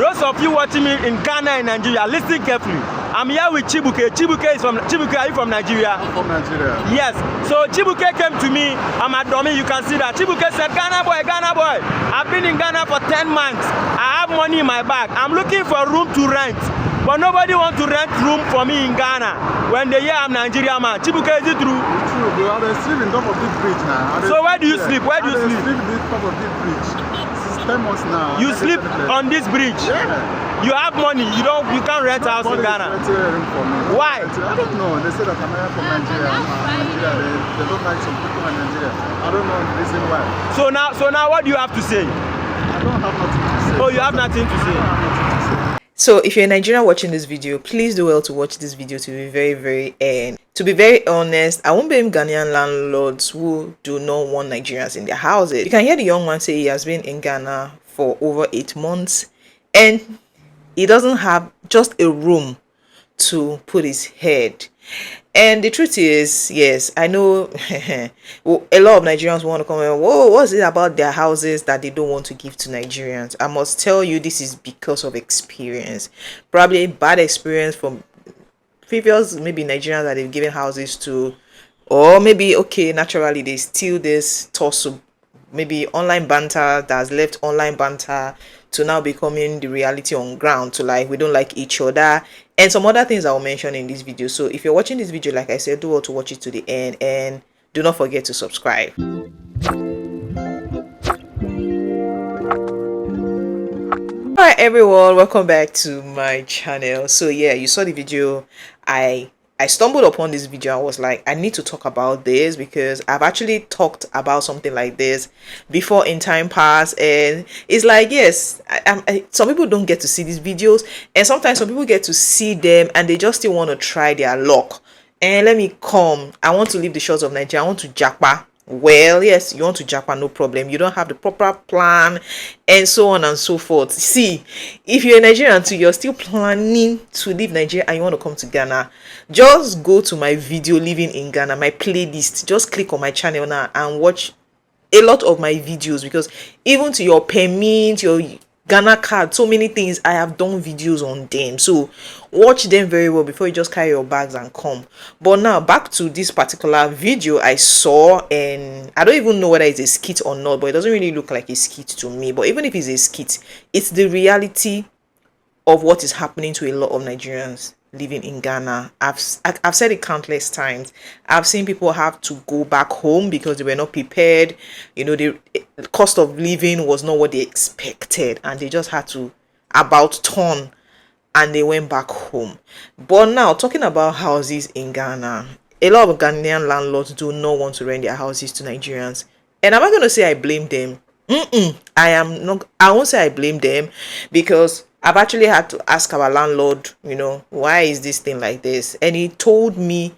Those of you watching me in Ghana and Nigeria, listen carefully. I'm here with Chibuke. Chibuke, are you from Nigeria? I'm from Nigeria. Yes. So Chibuke came to me. I'm at Domi. You can see that. Chibuke said, Ghana boy, Ghana boy. I've been in Ghana for 10 months. I have money in my bag. I'm looking for a room to rent. But nobody wants to rent room for me in Ghana when they hear I'm Nigerian man. Chibuke, is it true? It's true, bro. I sleep in top of this bridge now. So where do you sleep? Where do you sleep? I sleep in top of this bridge. Since 10 months now. You sleep on this bridge? Yeah. You have money. You can't rent house in Ghana. For me. Why? I don't know. They say that I'm from Nigeria. They don't like some people in Nigeria. I don't know the reason why. So now what do you have to say? I don't have nothing to say. Oh, you have nothing to say. So if you're a Nigerian watching this video, please do well to watch this video to be very end. To be very honest, I won't blame Ghanaian landlords who do not want Nigerians in their houses. You can hear the young man say he has been in Ghana for over 8 months and he doesn't have just a room to put his head. And the truth is, yes, I know well, a lot of Nigerians want to come and, whoa, what's it about their houses that they don't want to give to Nigerians? I must tell you, this is because of experience. Probably a bad experience from previous, maybe Nigerians that they've given houses to, or maybe, okay, naturally they steal this tussle, maybe online banter that has left online banter to now becoming the reality on ground, to like we don't like each other and some other things I will mention in this video. So if you're watching this video, like I said, do well to watch it to the end and do not forget to subscribe. Alright everyone, welcome back to my channel. So yeah, you saw the video. I stumbled upon this video. I was like, I need to talk about this because I've actually talked about something like this before in time past, and it's like, yes, some people don't get to see these videos, and sometimes some people get to see them and they just still want to try their luck. And let me come, I want to leave the shores of Nigeria. I want to japa. Well, yes, you want to Japan, no problem. You don't have the proper plan and so on and so forth. See, if you're a Nigerian too, you're still planning to leave Nigeria and you want to come to Ghana, just go to my video living in Ghana, my playlist. Just click on my channel now and watch a lot of my videos, because even to your permit, your Ghana card, so many things, I have done videos on them. So watch them very well before you just carry your bags and come. But now back to this particular video I saw, and I don't even know whether it's a skit or not, but it doesn't really look like a skit to me. But even if it's a skit, it's the reality of what is happening to a lot of Nigerians living in Ghana. I've said it countless times. I've seen people have to go back home because they were not prepared. You know, the cost of living was not what they expected, and they just had to about turn and they went back home. But now, talking about houses in Ghana, a lot of Ghanaian landlords do not want to rent their houses to Nigerians. And am I going to say I blame them? I won't say I blame them, because I've actually had to ask our landlord, you know, why is this thing like this? And he told me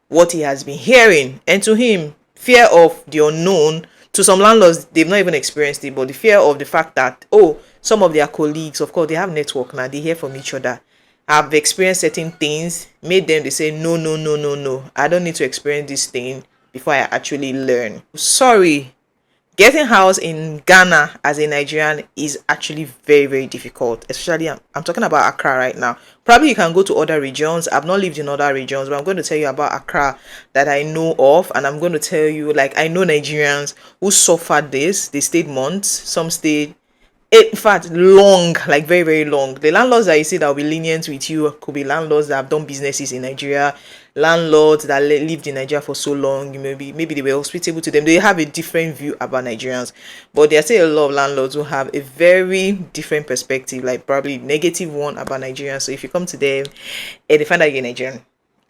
what he has been hearing. And to him, fear of the unknown, to some landlords, they've not even experienced it, but the fear of the fact that, oh, some of their colleagues, of course, they have network now, they hear from each other, have experienced certain things, made them, they say, no, I don't need to experience this thing before I actually learn. Sorry. Getting house in Ghana as a Nigerian is actually very difficult. Especially, I'm talking about Accra right now. Probably you can go to other regions. I've not lived in other regions, but I'm going to tell you about Accra that I know of. And I'm going to tell you, like, I know Nigerians who suffered this. They stayed months. Some stayed, in fact, long, like very long. The landlords that you see that will be lenient with you could be landlords that have done businesses in Nigeria, landlords that lived in Nigeria for so long. Maybe they were hospitable to them. They have a different view about Nigerians, but there are still a lot of landlords who have a very different perspective, like probably negative one about Nigerians. So if you come to them and they find out you're Nigerian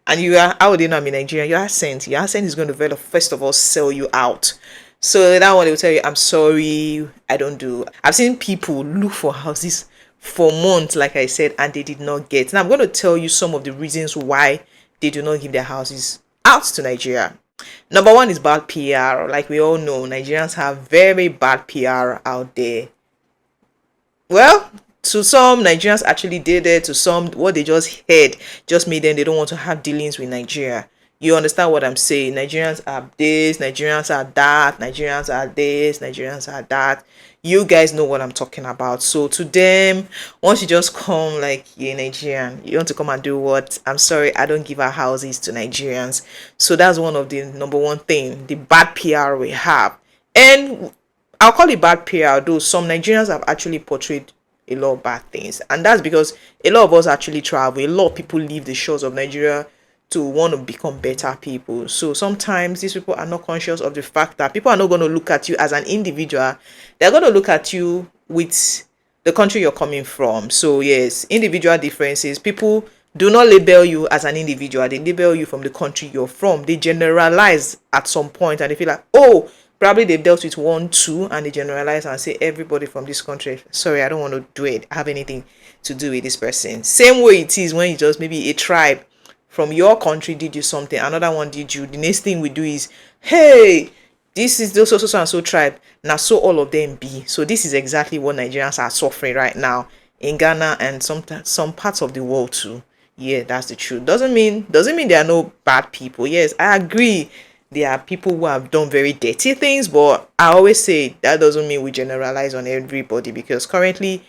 and you are, how would they know I'm in Nigeria? Your accent is going to first of all sell you out. So that one, they will tell you, I'm sorry, I don't do. I've seen people look for houses for months, like I said, and they did not get. Now I'm going to tell you some of the reasons why they do not give their houses out to Nigeria. Number one is bad PR. Like we all know, Nigerians have very bad PR out there. Well, to some, Nigerians actually did it. To some, what they just heard just made them, they don't want to have dealings with Nigeria. You understand what I'm saying? Nigerians are this, Nigerians are that, Nigerians are this, Nigerians are that. You guys know what I'm talking about. So to them, once you just come like you're Nigerian, you want to come and do what? I'm sorry, I don't give our houses to Nigerians. So that's one of the number one thing, the bad PR we have. And I'll call it bad PR, though some Nigerians have actually portrayed a lot of bad things. And that's because a lot of us actually travel. A lot of people leave the shores of Nigeria to want to become better people. So sometimes these people are not conscious of the fact that people are not going to look at you as an individual. They're going to look at you with the country you're coming from. So yes, individual differences. People do not label you as an individual. They label you from the country you're from. They generalize at some point and they feel like, oh, probably they've dealt with 1, 2, and they generalize and say everybody from this country. Sorry, I don't want to do it. Have anything to do with this person. Same way it is when you just maybe a tribe from your country did you something, another one did you. The next thing we do is, hey, this is the so and so tribe. Now so all of them be. So this is exactly what Nigerians are suffering right now in Ghana and some parts of the world too. Yeah, that's the truth. Doesn't mean there are no bad people. Yes, I agree. There are people who have done very dirty things, but I always say that doesn't mean we generalize on everybody, because currently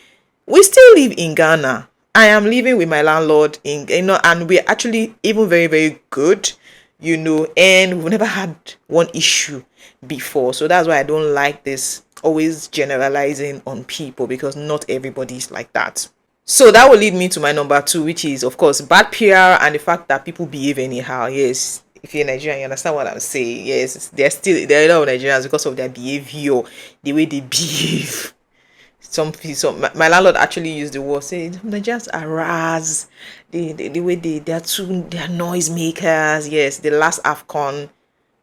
we still live in Ghana. I am living with my landlord and we're actually even very, very good, and we've never had one issue before. So that's why I don't like this always generalizing on people, because not everybody is like that. So that will lead me to my number 2, which is, of course, bad PR and the fact that people behave anyhow. Yes, if you're Nigerian, you understand what I'm saying. Yes, there are a lot of Nigerians, because of their behavior, the way they behave. My landlord actually used the word, say Nigerians are ras. The way they are noise makers. Yes, the last AFCON.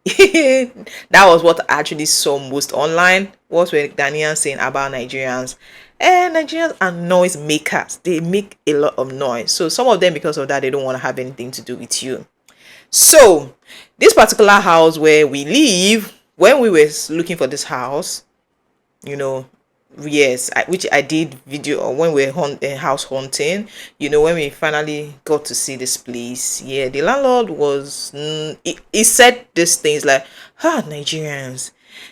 That was what I actually saw most online. What were Ghanaians saying about Nigerians? And Nigerians are noise makers. They make a lot of noise. So some of them, because of that, they don't want to have anything to do with you. So this particular house where we live, when we were looking for this house, yes, which I did video on when we were house hunting, when we finally got to see this place. Yeah, the landlord was he said these things like, Nigerians.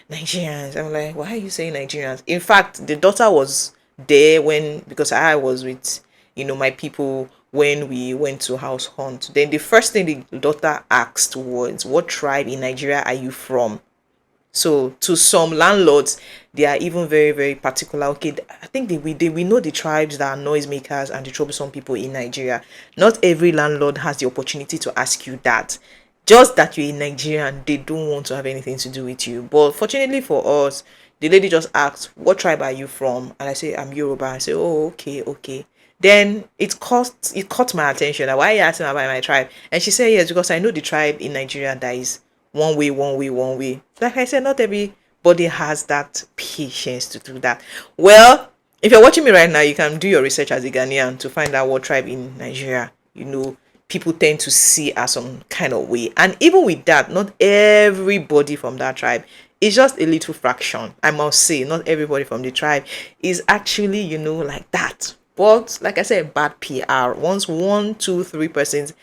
I'm like, why are you saying Nigerians? In fact, the daughter was there because I was with my people when we went to house hunt. Then the first thing the daughter asked was, what tribe in Nigeria are you from? So to some landlords, they are even very, very particular. Okay, I think we know the tribes that are noisemakers and the troublesome people in Nigeria. Not every landlord has the opportunity to ask you that. Just that you're a Nigerian, they don't want to have anything to do with you. But fortunately for us, the lady just asked, what tribe are you from? And I say, I'm Yoruba. I say, oh, okay. Then it caught my attention. Like, why are you asking about my tribe? And she said, yes, because I know the tribe in Nigeria that is one way. Like I said, not everybody has that patience to do that. Well, if you're watching me right now, you can do your research as a Ghanaian to find out what tribe in Nigeria, people tend to see as some kind of way. And even with that, not everybody from that tribe. It's just a little fraction. I must say, not everybody from the tribe is actually, like that. But like I said, bad PR. Once 1, 2, 3 persons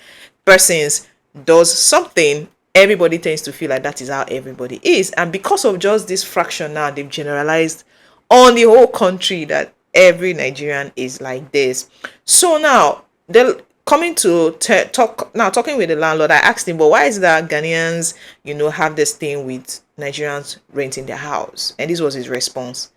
does something, everybody tends to feel like that is how everybody is. And because of just this fraction now, they've generalized on the whole country that every Nigerian is like this. So now they're coming to talking with the landlord. I asked him, but why is it that Ghanaians, have this thing with Nigerians renting their house? And this was his response.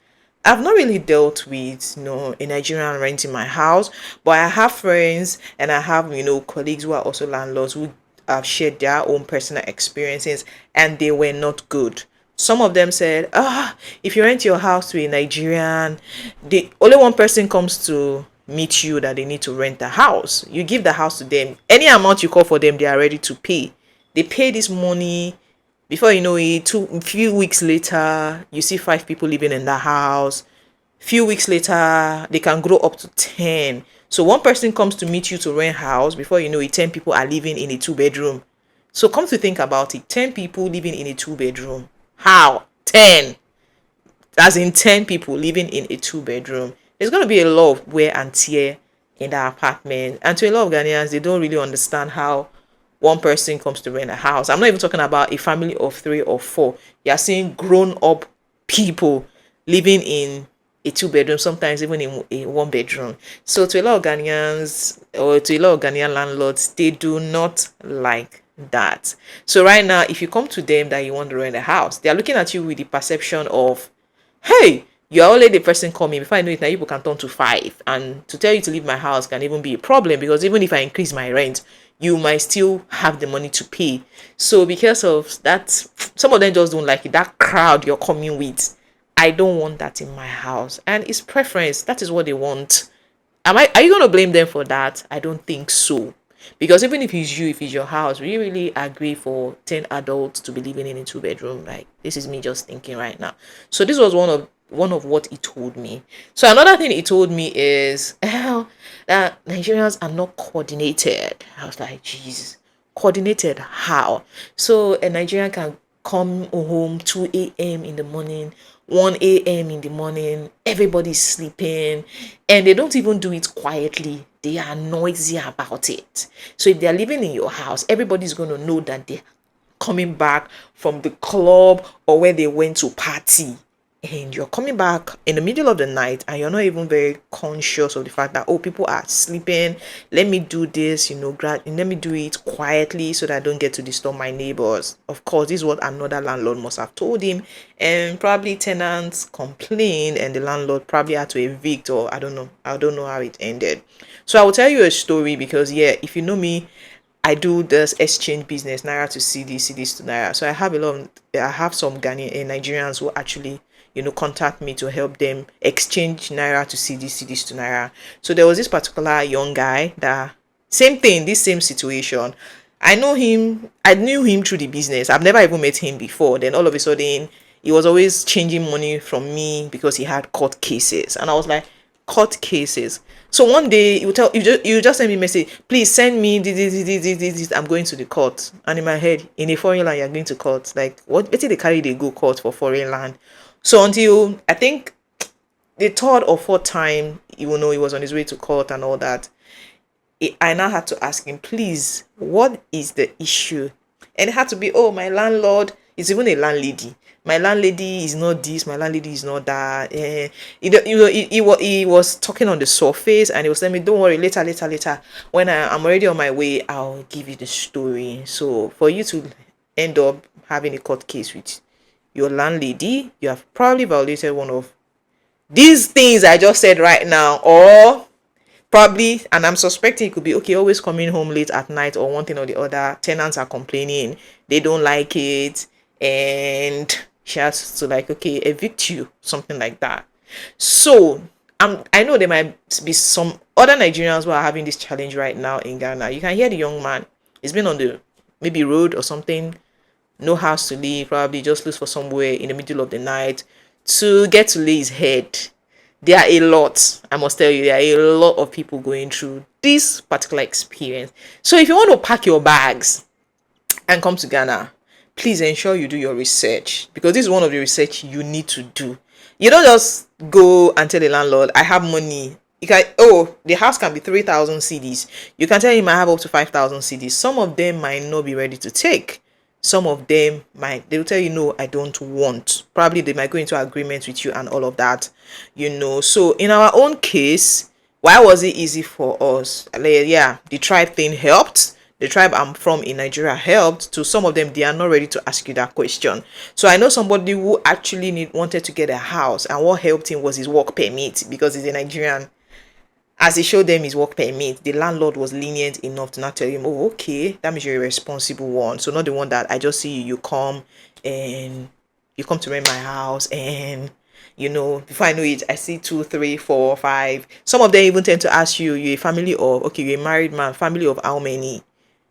I've not really dealt with, a Nigerian renting my house, but I have friends and I have, colleagues who are also landlords who have shared their own personal experiences, and they were not good. Some of them said, if you rent your house to a Nigerian, the only one person comes to meet you that they need to rent the house. You give the house to them. Any amount you call for them, they are ready to pay. They pay this money. Before you know it, a few weeks later, you see 5 people living in the house. Few weeks later, they can grow up to 10. So one person comes to meet you to rent house. Before you know it, 10 people are living in a 2-bedroom. So come to think about it, 10 people living in a 2-bedroom. How? 10. As in 10 people living in a 2-bedroom. There's going to be a lot of wear and tear in the apartment. And to a lot of Ghanaians, they don't really understand how one person comes to rent a house. I'm not even talking about a family of 3 or 4. You're seeing grown up people living in a 2 bedroom, sometimes even in a 1 bedroom. So to a lot of Ghanaians, or to a lot of Ghanaian landlords, they do not like that. So right now, if you come to them that you want to rent a house, they are looking at you with the perception of, hey, you're only the person coming. Before I know it, now people can turn to 5. And to tell you to leave my house can even be a problem, because even if I increase my rent, you might still have the money to pay. So because of that, some of them just don't like it. That crowd you're coming with, I don't want that in my house. And it's preference. That is what they want. Are you gonna blame them for that? I don't think so. Because even if it's you, if it's your house, will you really agree for 10 adults to be living in a 2 bedroom? Like, this is me just thinking right now. So this was one of what he told me. So another thing he told me is that Nigerians are not coordinated. I was like, Jesus, coordinated how? So a Nigerian can come home 2 a.m. in the morning, 1 a.m. in the morning, everybody's sleeping, and they don't even do it quietly. They are noisy about it. So if they are living in your house, everybody's going to know that they're coming back from the club or where they went to party, and you're coming back in the middle of the night and you're not even very conscious of the fact that, oh, people are sleeping, let me do this, let me do it quietly so that I don't get to disturb my neighbors. Of course, this is what another landlord must have told him, and probably tenants complained and the landlord probably had to evict, or I don't know how it ended. So I will tell you a story, because if you know me, I do this exchange business, naira to CD, CDs to naira. So I have some Ghanaian Nigerians who actually contact me to help them exchange naira to CD, CDs to naira. So there was this particular young guy that same thing, this same situation. I knew him through the business. I've never even met him before. Then all of a sudden, he was always changing money from me because he had court cases, and I was like, court cases. So one day you just send me a message, please send me this, I'm going to the court. And in my head, in a foreign land, you're going to court. Like, what did they carry, they go court for foreign land? So until I think the 3rd or 4th time, he was on his way to court and all that, I now had to ask him, please, what is the issue? And it had to be, oh, my landlord is even a landlady. My landlady is not this, my landlady is not that. He was talking on the surface, and he was telling me, don't worry, later. When I'm already on my way, I'll give you the story. So for you to end up having a court case with your landlady, you have probably violated one of these things I just said right now, or probably, and I'm suspecting it could be, okay, always coming home late at night, or one thing or the other. Tenants are complaining, they don't like it, and she has to evict you, something like that. So I know there might be some other Nigerians who are having this challenge right now in Ghana. You can hear the young man, he's been on the maybe road or something, no house to live, probably just looks for somewhere in the middle of the night to get to lay his head. There are a lot, I must tell you, there are a lot of people going through this particular experience. So if you want to pack your bags and come to Ghana, please ensure you do your research, because this is one of the research you need to do. You don't just go and tell the landlord, I have money. The house can be 3,000 CDs. You can tell him I have up to 5,000 CDs. Some of them might not be ready to take. Some of them they will tell you, no, I don't want. Probably they might go into agreement with you and all of that, So in our own case, why was it easy for us? The tribe thing helped. The tribe I'm from in Nigeria helped. To some of them, they are not ready to ask you that question. So I know somebody who actually wanted to get a house, and what helped him was his work permit, because he's a Nigerian. As he showed them his work permit, the landlord was lenient enough to not tell him, oh, okay, that means you're a responsible one. So not the one that I just see you come to rent my house, and before I know it, I see 2, 3, 4, 5. Some of them even tend to ask you, you're a family of, okay, you're a married man, family of how many?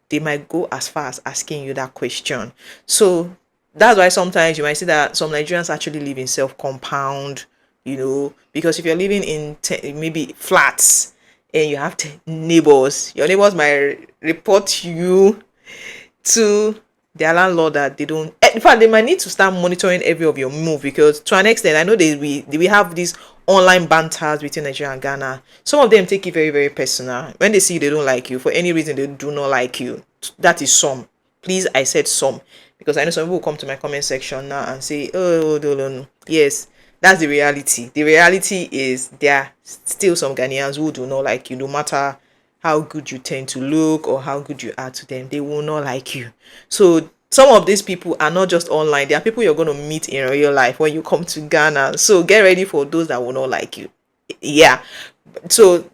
They might go as far as asking you that question. So that's why sometimes you might see that some Nigerians actually live in self-compound, because if you're living in maybe flats and you have neighbors, your neighbors might report you to their landlord that they don't. In fact, they might need to start monitoring every of your move, because to an extent, I know we have these online banters between Nigeria and Ghana. Some of them take it very, very personal. When they see they don't like you for any reason, they do not like you. That is some. Please, I said some, because I know some people will come to my comment section now and say, oh, no. Yes, that's the reality. The reality is there are still some Ghanaians who do not like you, no matter how good you tend to look or how good you are to them. They will not like you. So some of these people are not just online. They are people you're going to meet in real life when you come to Ghana. So get ready for those that will not like you. Yeah. So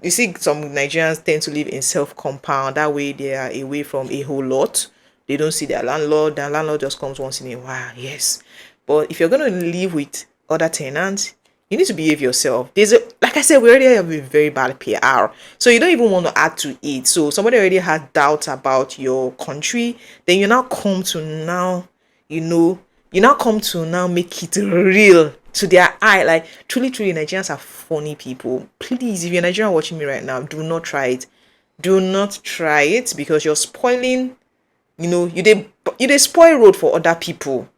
you see, some Nigerians tend to live in self-compound. That way they are away from a whole lot. They don't see their landlord. Their landlord just comes once in a while. Yes. But if you're going to live with other tenants, you need to behave yourself. Like I said, we already have a very bad PR. So you don't even want to add to it. So somebody already had doubts about your country. Then you now come to make it real to their eye. Like, truly, Nigerians are funny people. Please, if you're Nigerian watching me right now, do not try it. Do not try it, because you're spoiling, you they spoil road for other people.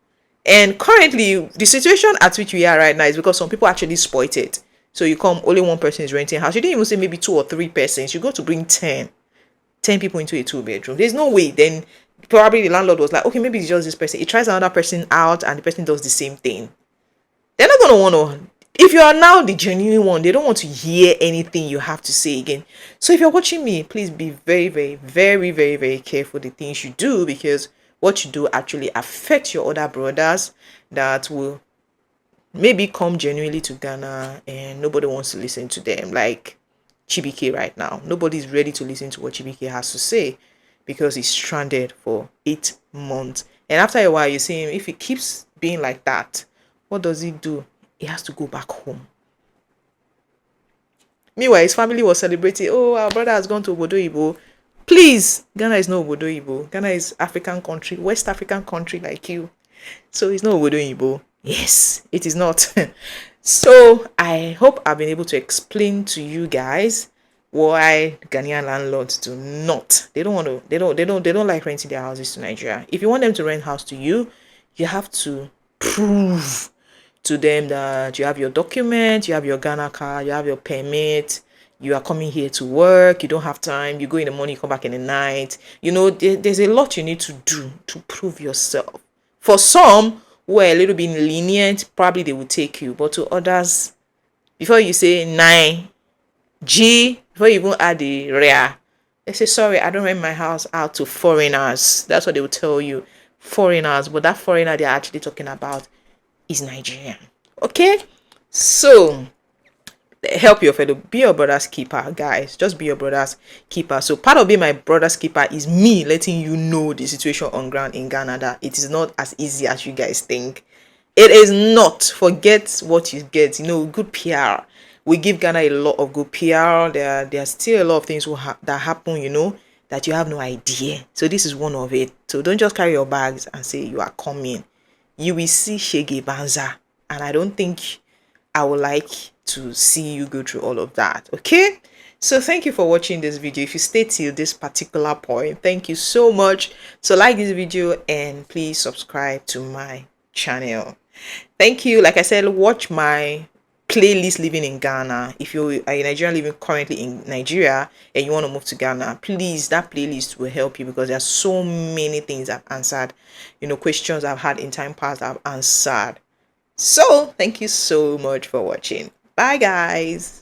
And currently, the situation at which we are right now is because some people actually spoiled it. So you come, only one person is renting a house. You didn't even say maybe 2 or 3 persons. You got to bring 10 people into a 2-bedroom. There's no way. Then probably the landlord was like, okay, maybe it's just this person. He tries another person out and the person does the same thing. They're not going to want to. If you are now the genuine one, they don't want to hear anything you have to say again. So if you're watching me, please be very, very, very, very, very careful the things you do, because what you do actually affects your other brothers that will maybe come genuinely to Ghana and nobody wants to listen to them. Like Chibike right now. Nobody's ready to listen to what Chibike has to say because he's stranded for 8 months. And after a while, you see him, if he keeps being like that, what does he do? He has to go back home. Meanwhile, his family was celebrating, oh, our brother has gone to Obodo Ibo. Please, Ghana is not Obodo Ibo. Ghana is African country, West African country like you. So it's not Obodo Ibo. Yes, it is not. So I hope I've been able to explain to you guys why Ghanaian landlords do not. They don't like renting their houses to Nigeria. If you want them to rent house to you, you have to prove to them that you have your document, you have your Ghana card, you have your permit, you are coming here to work, you don't have time, you go in the morning, you come back in the night. There's a lot you need to do to prove yourself. For some who are a little bit lenient, probably they will take you, but to others, before you say 9G, before you even add the rear, they say, sorry, I don't rent my house out to foreigners. That's what they will tell you, foreigners. But that foreigner they're actually talking about is Nigerian. Okay, so help your fellow, be your brother's keeper, guys. Just be your brother's keeper. So part of being my brother's keeper is me letting you know the situation on ground in Ghana, that it is not as easy as you guys think. It is not. Forget what you get. Good PR. We give Ghana a lot of good PR. There are still a lot of things that happen, that you have no idea. So this is one of it. So don't just carry your bags and say you are coming. You will see Shege Banza, and I don't think I would like to see you go through all of that. Okay, so thank you for watching this video. If you stay till this particular point, thank you so much. So like this video and please subscribe to my channel. Thank you. Like I said, watch my playlist living in Ghana. If you are a Nigerian living currently in Nigeria and you want to move to Ghana, please, that playlist will help you, because there are so many things I've answered, questions I've had in time past I've answered. So thank you so much for watching. Bye guys.